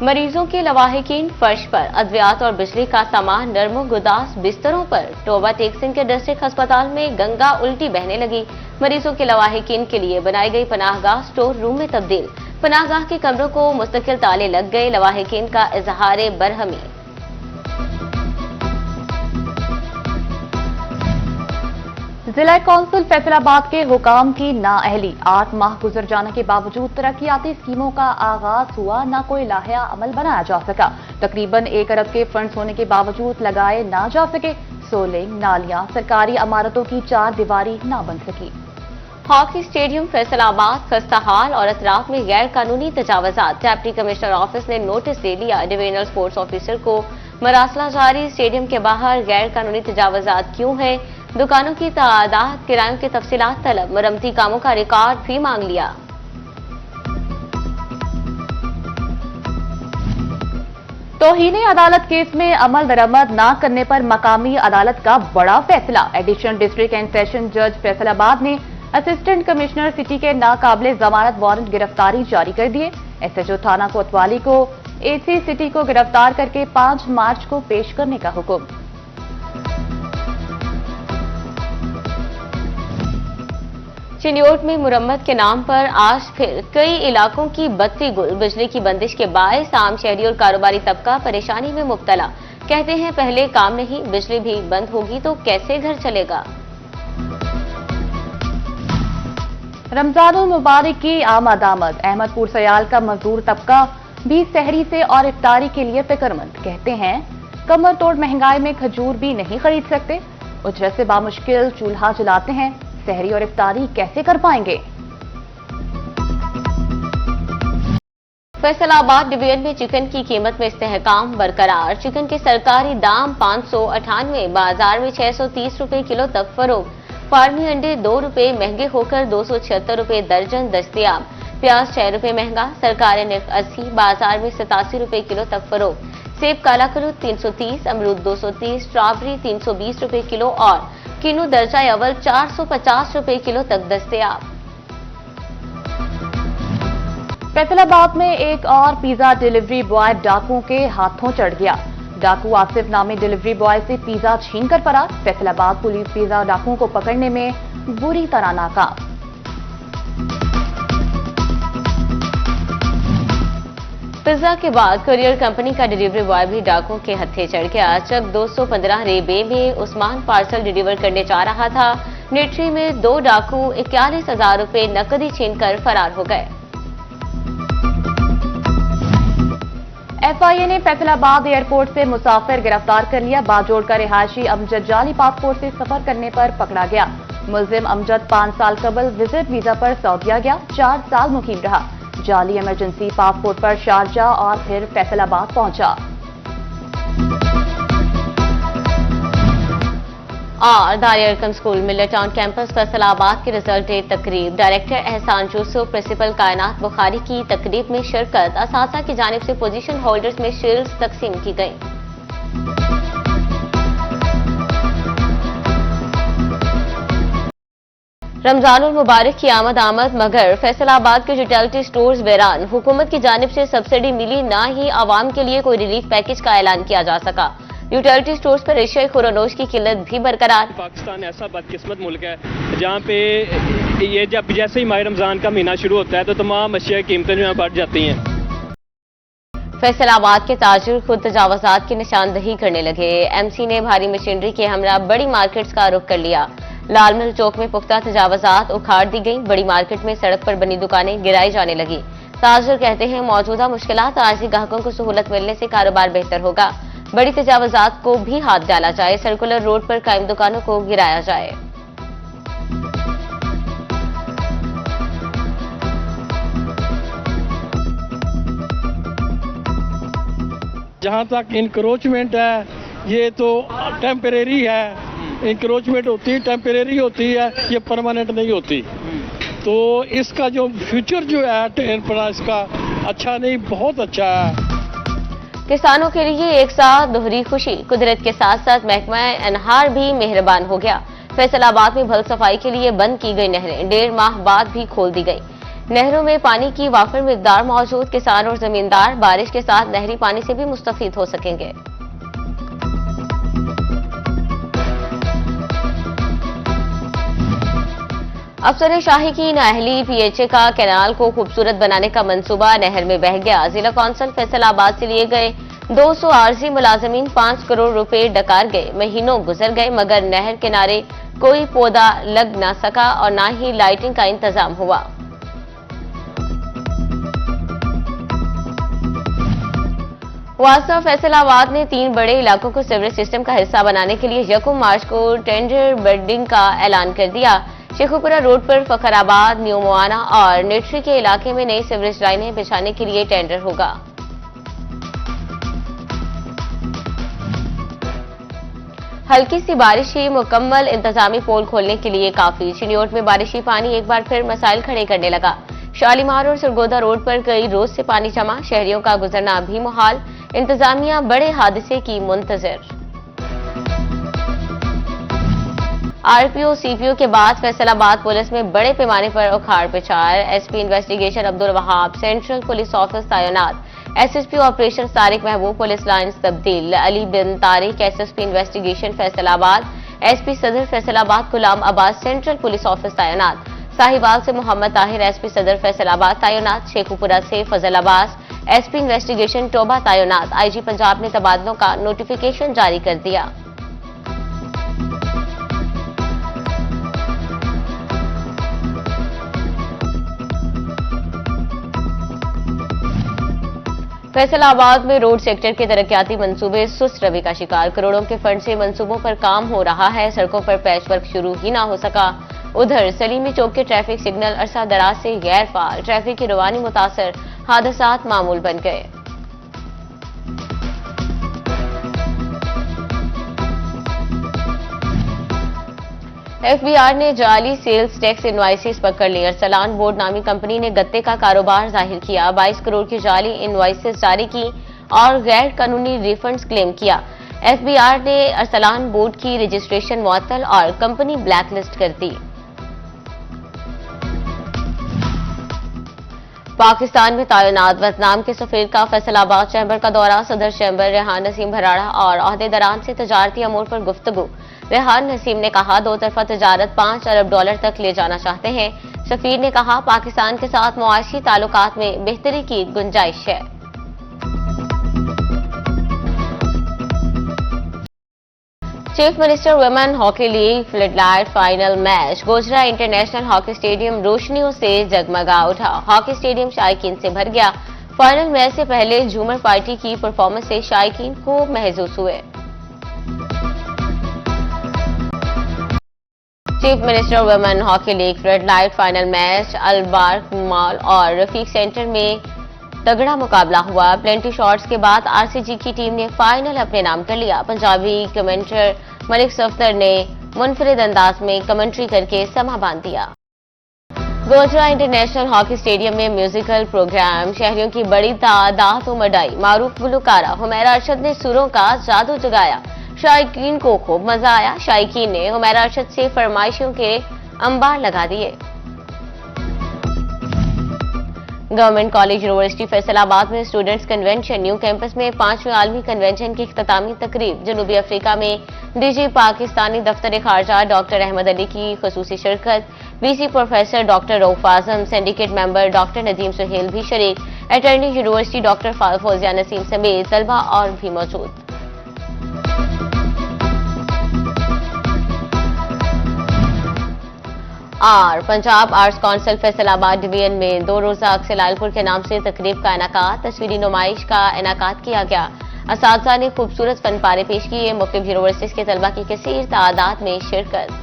मरीजों के लवाहिकीन फर्श पर अद्वियात और बिजली का सामान नरमो गुदास बिस्तरों पर। टोबा टेक सिंह के डिस्ट्रिक्ट अस्पताल में गंगा उल्टी बहने लगी। मरीजों के लवाहिकीन के लिए बनाई गई पनाहगाह स्टोर रूम में तब्दील। पनाहगाह के कमरों को मुस्तकिल ताले लग गए। लवाहिकीन का इजहार बरहमी। जिला कौंसिल फैसलाबाद के हुकाम की नाअहली। 8 माह गुजर जाने के बावजूद तरक्याती स्कीमों का आगाज हुआ, न कोई लाहिया अमल बनाया जा सका। तकरीबन 1 अरब के फंड्स होने के बावजूद लगाए ना जा सके। सोलिंग, नालियां, सरकारी इमारतों की 4 दीवारी ना बन सकी। हॉकी स्टेडियम फैसलाबाद खस्ता हाल और अतराफ में गैर कानूनी तजावजात। डिप्टी कमिश्नर ऑफिस ने नोटिस दे दिया। डिवीजनल स्पोर्ट्स ऑफिसर को मरासला जारी। स्टेडियम के बाहर गैर कानूनी तजावजात क्यों है? दुकानों की तादाद, किरायों की तफसीलात तलब। मरम्मती कामों का रिकॉर्ड भी मांग लिया। तौहीन अदालत केस में अमल दरामद न करने पर मकामी अदालत का बड़ा फैसला। एडिशनल डिस्ट्रिक्ट एंड सेशन जज फैसलाबाद ने असिस्टेंट कमिश्नर सिटी के नाकाबिले जमानत वारंट गिरफ्तारी जारी कर दिए। एसएचओ थाना कोतवाली को एसी सिटी को गिरफ्तार करके 5 मार्च को पेश करने का हुक्म। चिन्योट में मुरम्मत के नाम पर आज फिर कई इलाकों की बत्ती गुल। बिजली की बंदिश के बायस आम शहरी और कारोबारी तबका परेशानी में मुब्तला। कहते हैं पहले काम नहीं, बिजली भी बंद होगी तो कैसे घर चलेगा। रमजानुल मुबारक की आमद अहमदपुर सयाल का मजदूर तबका भी सहरी से और इफ्तारी के लिए फिक्रमंद। कहते हैं कमर तोड़ महंगाई में खजूर भी नहीं खरीद सकते। उजरत से बामुश्किल चूल्हा जलाते हैं, सहरी और इफ्तारी कैसे कर पाएंगे। फैसलाबाद डिवीजन में चिकन की कीमत में इस्तेहकाम बरकरार। चिकन के सरकारी दाम 598, बाजार में 630 रुपए किलो तक फरोख्त। फार्मी अंडे 2 रुपए महंगे होकर 276 रुपए दर्जन दस्तयाब। प्याज 6 रुपए महंगा, सरकारी निर्ख 80, बाजार में 87 रुपए किलो तक फरोख्त। सेब काला करूद 330, अमरूद 230, स्ट्रॉबेरी 320 रुपए किलो और किन्नू दर्जा अव्वल 450 रुपए किलो तक दस्तयाब। फैसलाबाद में एक और पिज्जा डिलीवरी बॉय डाकुओं के हाथों चढ़ गया। डाकू आसिफ नामी डिलीवरी बॉय से पिज्जा छीनकर फरार। फैसलाबाद पुलिस पिज्जा डाकुओं को पकड़ने में बुरी तरह नाकाम। पिज्जा के बाद कुरियर कंपनी का डिलीवरी बॉय भी डाकुओं के हत्थे चढ़ गया। जब 215 रेबे में उस्मान पार्सल डिलीवर करने जा रहा था, नेट्री में 2 डाकू 41,000 रुपए नकदी छीनकर फरार हो गए। एफआईए ने फैसलाबाद एयरपोर्ट से मुसाफिर गिरफ्तार कर लिया। बाजोड़ का रिहायशी अमजद जाली पासपोर्ट से सफर करने पर पकड़ा गया। मुलजिम अमजद 5 साल कबल विजिट वीजा पर सऊदीया गया, 4 साल मुकीम रहा। जाली इमरजेंसी पासपोर्ट पर शारजा और फिर फैसलाबाद पहुंचा। और दारिया स्कूल मिलर टाउन कैंपस फैसलाबाद के रिजल्ट डे तकरीब। डायरेक्टर एहसान यूसुफ, प्रिंसिपल कायनात बुखारी की तकरीब में शिरकत। असातिज़ा की जानिब से पोजीशन होल्डर्स में शील्ड्स तकसीम की गई। रमजानुल मुबारक की आमद मगर फैसलाबाद के यूटिलिटी स्टोर्स वीरान। हुकूमत की जानिब से सब्सिडी मिली, ना ही आवाम के लिए कोई रिलीफ पैकेज का ऐलान किया जा सका। यूटिलिटी स्टोर्स पर एशियाई खुरानोश की किल्लत भी बरकरार। पाकिस्तान ऐसा बदकिस्मत मुल्क है जहाँ पे ये जब जैसे ही माह रमजान का महीना शुरू होता है तो तमाम अशिया की कीमतें जो है बढ़ जाती हैं। फैसलाबाद के ताजिर खुद तजावजात की निशानदही करने लगे। एमसी ने भारी मशीनरी के हमरा बड़ी मार्केट्स का रुख कर लिया। लाल मिल चौक में पुख्ता तजावजात उखाड़ दी गई। बड़ी मार्केट में सड़क पर बनी दुकानें गिराई जाने लगी। ताजिर कहते हैं मौजूदा मुश्किलात आर्जी ग्राहकों को सहूलत मिलने से कारोबार बेहतर होगा। बड़ी तजावजात को भी हाथ डाला जाए, सर्कुलर रोड पर कायम दुकानों को गिराया जाए। जहाँ तक इंक्रोचमेंट है ये तो टेम्परेरी है। इंक्रोचमेंट होती है, टेम्परेरी होती है, ये परमानेंट नहीं होती। तो इसका जो फ्यूचर जो है ट्रेन प्राइस का अच्छा नहीं, बहुत अच्छा है। किसानों के लिए एक साथ दोहरी खुशी। कुदरत के साथ साथ महकमा अनहार भी मेहरबान हो गया। फैसलाबाद में भल सफाई के लिए बंद की गई नहरें 1.5 माह बाद भी खोल दी गई। नहरों में पानी की वाफर मिकदार मौजूद, किसान और जमींदार बारिश के साथ नहरी पानी से भी मुस्तफीद हो सकेंगे। अफसर शाही की नाअहली पीएचए का कैनाल को खूबसूरत बनाने का मंसूबा नहर में बह गया। जिला कौंसिल फैसलाबाद से लिए गए 200 आरजी मुलाजमीन 5 करोड़ रुपए डकार गए। महीनों गुजर गए मगर नहर किनारे कोई पौधा लग ना सका और ना ही लाइटिंग का इंतजाम हुआ। वासा फैसलाबाद ने 3 बड़े इलाकों को सीवरेज सिस्टम का हिस्सा बनाने के लिए 1 मार्च को टेंडर बिल्डिंग का ऐलान कर दिया। शेखुपुरा रोड पर फखराबाद, न्यू मोआना और नेट्री के इलाके में नई सीवरेज लाइनें बिछाने के लिए टेंडर होगा। हल्की सी बारिश ही मुकम्मल इंतजामी पोल खोलने के लिए काफी। चिनियोट में बारिशी पानी एक बार फिर मसाइल खड़े करने लगा। शालीमार और सरगोदा रोड पर कई रोज से पानी जमा, शहरियों का गुजरना भी मुहाल। इंतजामिया बड़े हादसे की मुंतजर। आरपीओ सीपीओ के बाद फैसलाबाद पुलिस में बड़े पैमाने पर उखाड़ पिछाड़। SP investigation Abdul Wahab central police office तैनात। SSP operation Tariq Mehboob police lines तब्दील। Ali bin Tariq SSP investigation Faisalabad. SP Sadar Faisalabad Ghulam Abbas central police office तैनात। साहिवाल से मोहम्मद ताहिर एसपी सदर फैसलाबाद तैनात। शेखुपुरा से फजल अब्बास एसपी इन्वेस्टिगेशन टोबा तैनात। आईजी पंजाब ने तबादलों का नोटिफिकेशन जारी कर दिया। फैसलाबाद में रोड सेक्टर के तरक्याती मंसूबे सुस्त रवि का शिकार। करोड़ों के फंड से मंसूबों पर काम हो रहा है, सड़कों पर पैचवर्क शुरू ही ना हो सका। उधर सलीमी चौक के ट्रैफिक सिग्नल अरसा दराज से गैर फाल, ट्रैफिक की रवानी मुतासर, हादसात मामूल बन गए। एफबीआर ने जाली सेल्स टैक्स इनवाइसेस पकड़ ली। अरसलान बोर्ड नामी कंपनी ने गत्ते का कारोबार जाहिर किया। 22 करोड़ की जाली इनवाइसेस जारी की और गैर कानूनी रिफंड्स क्लेम किया। एफबीआर ने अरसलान बोर्ड की रजिस्ट्रेशन मुअत्तल और कंपनी ब्लैकलिस्ट कर दी। पाकिस्तान में तैनात वियतनाम के सफीर का फैसलाबाद चैम्बर का दौरा। सदर चैम्बर रेहान नसीम भराड़ा और अहदेदारान से तजारती अमूर पर गुफ्तगू। रेहान नसीम ने कहा 2 तरफा तजारत $5 अरब तक ले जाना चाहते हैं। सफीर ने कहा पाकिस्तान के साथ मुआशी ताल्लुकात में बेहतरी की गुंजाइश है। Chief minister women hockey league floodlight final match. Gojra international hockey stadium रोशनियों से जगमगा उठा। हॉकी स्टेडियम शायकीन से भर गया। फाइनल मैच से पहले झूमर पार्टी की परफॉर्मेंस से शायकीन खूब महसूस हुए। Chief minister women hockey league floodlight final match अलबार्क मॉल और रफीक सेंटर में तगड़ा मुकाबला हुआ। प्लेंटी शॉट्स के बाद आरसीजी की टीम ने फाइनल अपने नाम कर लिया। पंजाबी कमेंटर मलिक सफ्तर ने मुनफरिद अंदाज में कमेंट्री करके समा बांध दिया। गोजरा इंटरनेशनल हॉकी स्टेडियम में म्यूजिकल प्रोग्राम, शहरियों की बड़ी तादाद उमड़ आई। मारूफ गुलकारा हुमैरा अरशद ने सुरों का जादू जगाया। शायकीन को खूब मजा आया। शायकीन ने हुमैरा अरशद से फरमाइशों के अंबार लगा दिए। गवर्नमेंट कॉलेज यूनिवर्सिटी फैसलाबाद में स्टूडेंट्स कन्वेंशन। न्यू कैंपस में 5वें आलमी कन्वेंशन की इख्तितामी तकरीब। जनूबी अफ्रीका में डीजी पाकिस्तानी दफ्तर खारजा डॉक्टर अहमद अली की खुसूसी शिरकत। VC professor doctor Rauf Azam, syndicate member doctor Nadeem Suhail भी शरीक। Attorney university doctor Fauzia Naseem समेत तलबा और भी मौजूद। Punjab arts council Faisalabad division में 2 रोजा अक्सर लालपुर के नाम से तकरीब का इनाकात। तस्वीरी नुमाइश का इनाकात किया गया। असातिज़ा ने खूबसूरत फन पारे पेश किए। मुख्तलिफ यूनिवर्सिटीज के तलबा की कसीर तादाद में शिरकत।